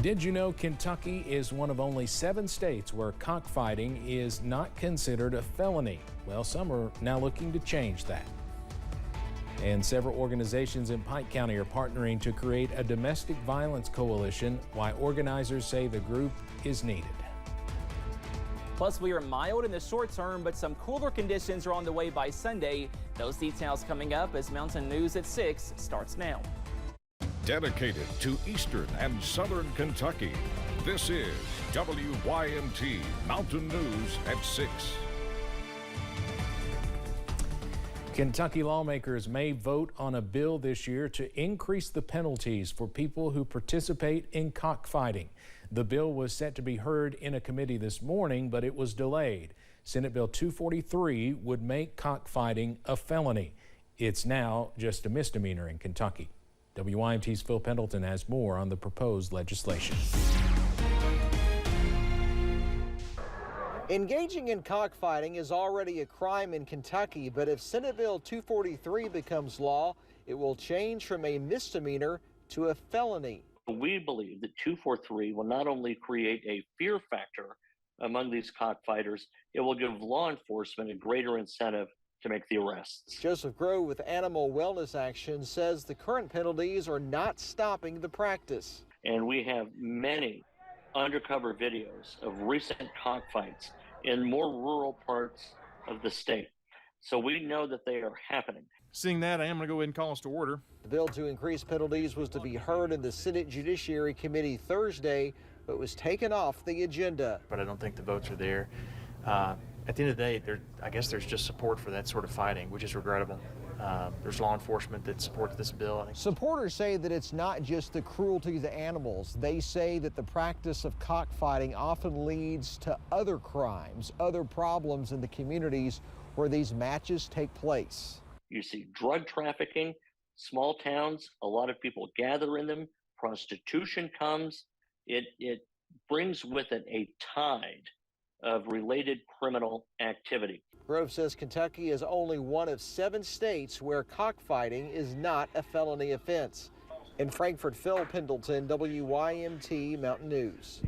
Did you know Kentucky is one of only 7 states where cockfighting is not considered a felony? Well, some are now looking to change that. And several organizations in Pike County are partnering to create a domestic violence coalition, why organizers say the group is needed. Plus, we are mild in the short term, but some cooler conditions are on the way by Sunday. Those details coming up as Mountain News at 6 starts now. Dedicated to Eastern and Southern Kentucky, this is WYMT Mountain News at 6. Kentucky lawmakers may vote on a bill this year to increase the penalties for people who participate in cockfighting. The bill was set to be heard in a committee this morning, but it was delayed. Senate Bill 243 would make cockfighting a felony. It's now just a misdemeanor in Kentucky. WYMT's Phil Pendleton has more on the proposed legislation. Engaging in cockfighting is already a crime in Kentucky, but if Senate Bill 243 becomes law, it will change from a misdemeanor to a felony. We believe that 243 will not only create a fear factor among these cockfighters, it will give law enforcement a greater incentive to make the arrests. Joseph Grove with Animal Wellness Action says the current penalties are not stopping the practice. And we have many undercover videos of recent cockfights in more rural parts of the state. So we know that they are happening. Seeing that, I am going to go ahead and call us to order. The bill to increase penalties was to be heard in the Senate Judiciary Committee Thursday, but was taken off the agenda. But I don't think the votes are there. At the end of the day, I guess there's just support for that sort of fighting, which is regrettable. There's law enforcement that supports this bill. Supporters say that it's not just the cruelty to animals. They say that the practice of cockfighting often leads to other crimes, other problems in the communities where these matches take place. You see drug trafficking, small towns, a lot of people gather in them, prostitution comes. It brings with it a tide of related criminal activity. Grove says Kentucky is only one of 7 states where cockfighting is not a felony offense. In Frankfort, Phil Pendleton, WYMT Mountain News.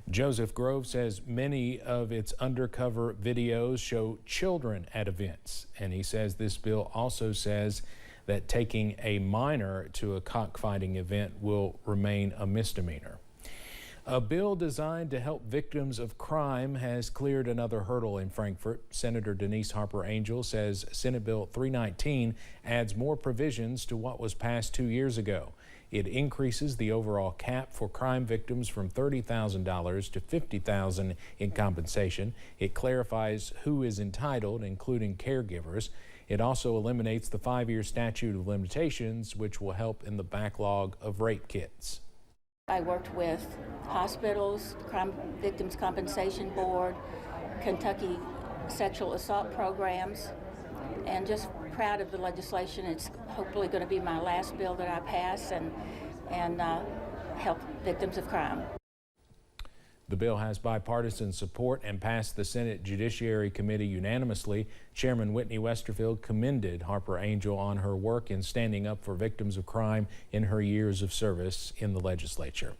Joseph Grove says many of its undercover videos show children at events, and he says this bill also says that taking a minor to a cockfighting event will remain a misdemeanor. A bill designed to help victims of crime has cleared another hurdle in Frankfort. Senator Denise Harper Angel says Senate Bill 319 adds more provisions to what was passed 2 years ago. It increases the overall cap for crime victims from $30,000 to $50,000 in compensation. It clarifies who is entitled, including caregivers. It also eliminates the 5-year statute of limitations, which will help in the backlog of rape kits. I worked with hospitals, Crime Victims Compensation Board, Kentucky sexual assault programs, and just proud of the legislation. It's hopefully going to be my last bill that I pass and help victims of crime. The bill has bipartisan support and passed the Senate Judiciary Committee unanimously. Chairman Whitney Westerfield commended Harper Angel on her work in standing up for victims of crime in her years of service in the legislature.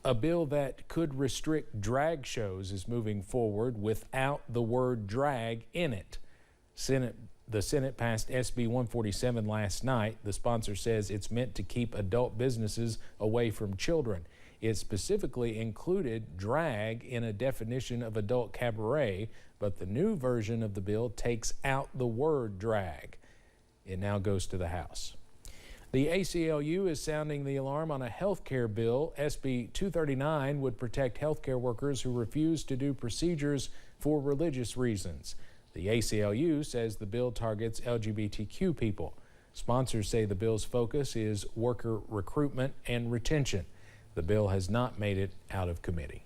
A bill that could restrict drag shows is moving forward without the word drag in it. The Senate passed SB 147 last night. The sponsor says it's meant to keep adult businesses away from children. It specifically included drag in a definition of adult cabaret, but the new version of the bill takes out the word drag. It now goes to the House. The ACLU is sounding the alarm on a health care bill. SB 239 would protect health care workers who refuse to do procedures for religious reasons. The ACLU says the bill targets LGBTQ people. Sponsors say the bill's focus is worker recruitment and retention. The bill has not made it out of committee.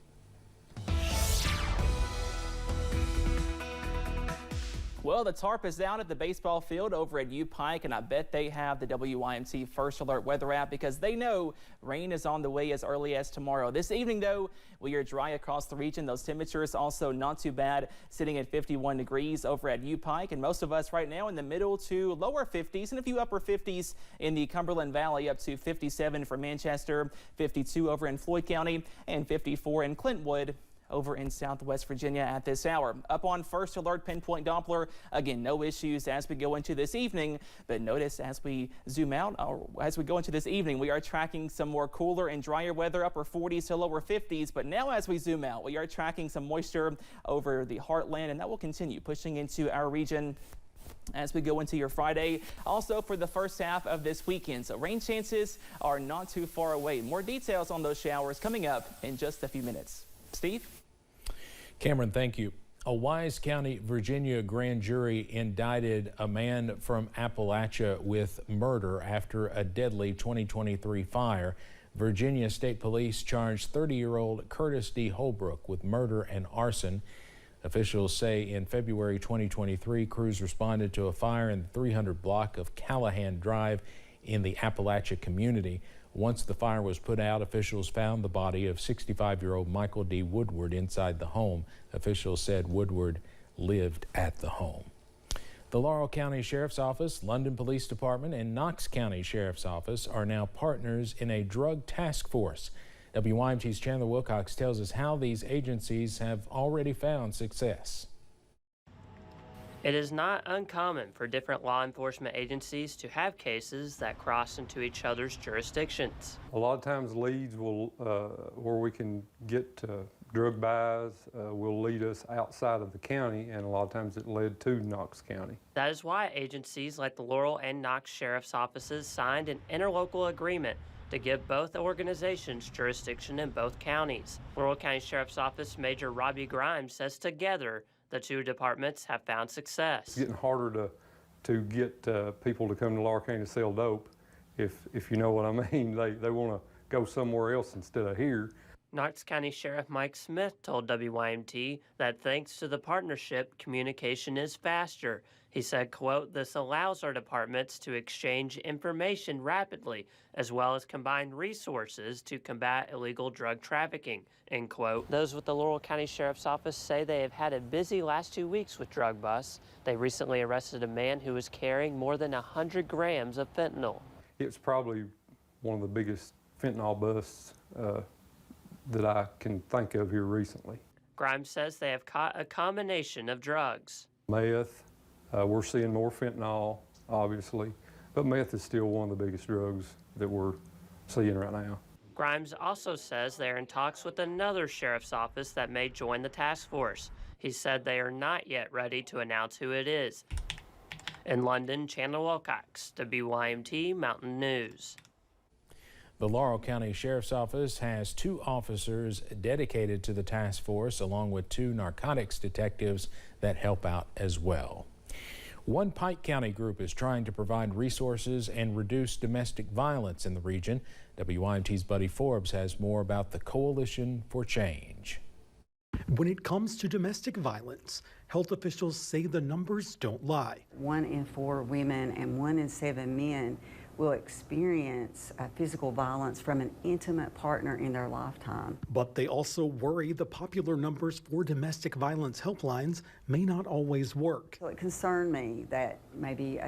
Well, the tarp is out at the baseball field over at U Pike, and I bet they have the WYMT First Alert weather app because they know rain is on the way as early as tomorrow. This evening, though, we are dry across the region. Those temperatures also not too bad, sitting at 51 degrees over at U Pike, and most of us right now in the middle to lower 50s and a few upper 50s in the Cumberland Valley, up to 57 for Manchester, 52 over in Floyd County, and 54 in Clintwood over in Southwest Virginia at this hour. Up on First Alert Pinpoint Doppler, again, no issues as we go into this evening, but notice as we zoom out, or as we go into this evening, we are tracking some more cooler and drier weather, upper 40s to lower 50s, but now as we zoom out, we are tracking some moisture over the heartland, and that will continue pushing into our region as we go into your Friday. Also for the first half of this weekend, so rain chances are not too far away. More details on those showers coming up in just a few minutes. Steve? Cameron, thank you. A Wise County, Virginia grand jury indicted a man from Appalachia with murder after a deadly 2023 fire. Virginia State Police charged 30-year-old Curtis D. Holbrook with murder and arson. Officials say in February 2023, crews responded to a fire in the 300 block of Callahan Drive in the Appalachia community. Once the fire was put out, officials found the body of 65-year-old Michael D. Woodward inside the home. Officials said Woodward lived at the home. The Laurel County Sheriff's Office, London Police Department, and Knox County Sheriff's Office are now partners in a drug task force. WYMT's Chandler Wilcox tells us how these agencies have already found success. It is not uncommon for different law enforcement agencies to have cases that cross into each other's jurisdictions. A lot of times leads will, where we can get drug buys, will lead us outside of the county, and a lot of times it led to Knox County. That is why agencies like the Laurel and Knox Sheriff's Offices signed an interlocal agreement to give both organizations jurisdiction in both counties. Laurel County Sheriff's Office Major Robbie Grimes says together the two departments have found success. It's getting harder to get people to come to Laurel County to sell dope, if you know what I mean. They want to go somewhere else instead of here. Knox County Sheriff Mike Smith told WYMT that thanks to the partnership, communication is faster. He said, quote, "This allows our departments to exchange information rapidly, as well as combine resources to combat illegal drug trafficking," end quote. Those with the Laurel County Sheriff's Office say they have had a busy last 2 weeks with drug busts. They recently arrested a man who was carrying more than 100 grams of fentanyl. It's probably one of the biggest fentanyl busts that I can think of here recently. Grimes says they have caught a combination of drugs. Meth, we're seeing more fentanyl, obviously, but meth is still one of the biggest drugs that we're seeing right now. Grimes also says they are in talks with another sheriff's office that may join the task force. He said they are not yet ready to announce who it is. In London, Chandler Wilcox, WYMT Mountain News. The Laurel County Sheriff's Office has 2 officers dedicated to the task force, along with 2 narcotics detectives that help out as well. One Pike County group is trying to provide resources and reduce domestic violence in the region. WYMT's Buddy Forbes has more about the Coalition for Change. When it comes to domestic violence, health officials say the numbers don't lie. 1 in 4 women and 1 in 7 men will experience physical violence from an intimate partner in their lifetime. But they also worry the popular numbers for domestic violence helplines may not always work. So it concerned me that maybe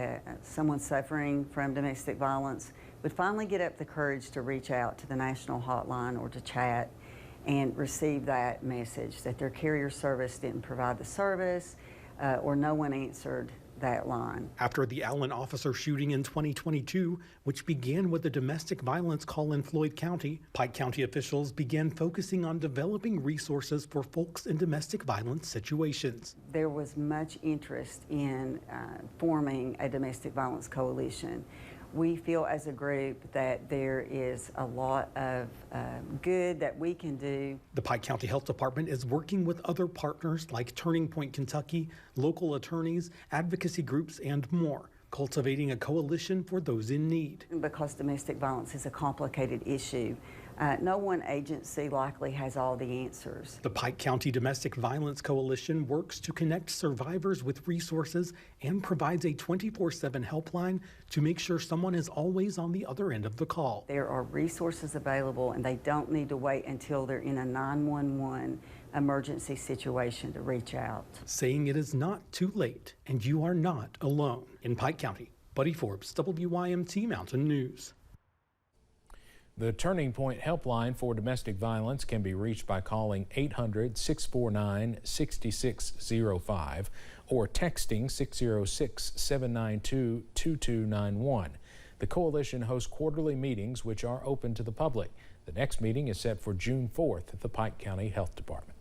someone suffering from domestic violence would finally get up the courage to reach out to the national hotline or to chat and receive that message that their carrier service didn't provide the service or no one answered that line. After the Allen officer shooting in 2022, which began with a domestic violence call in Floyd County, Pike County officials began focusing on developing resources for folks in domestic violence situations. There was much interest in forming a domestic violence coalition. We feel as a group that there is a lot of good that we can do. The Pike County Health Department is working with other partners like Turning Point Kentucky, local attorneys, advocacy groups, and more. cultivating a coalition for those in need. Because domestic violence is a complicated issue, no one agency likely has all the answers. The Pike County Domestic Violence Coalition works to connect survivors with resources and provides a 24/7 helpline to make sure someone is always on the other end of the call. There are resources available, and they don't need to wait until they're in a 911 emergency situation to reach out. Saying it is not too late and you are not alone. In Pike County, Buddy Forbes, WYMT Mountain News. The Turning Point helpline for domestic violence can be reached by calling 800-649-6605 or texting 606-792-2291. The coalition hosts quarterly meetings which are open to the public. The next meeting is set for June 4th at the Pike County Health Department.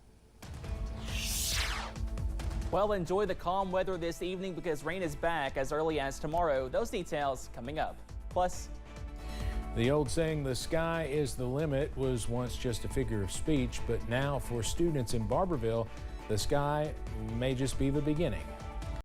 Well, enjoy the calm weather this evening because rain is back as early as tomorrow. Those details coming up. Plus, the old saying, "the sky is the limit," was once just a figure of speech, but now for students in Barberville, the sky may just be the beginning.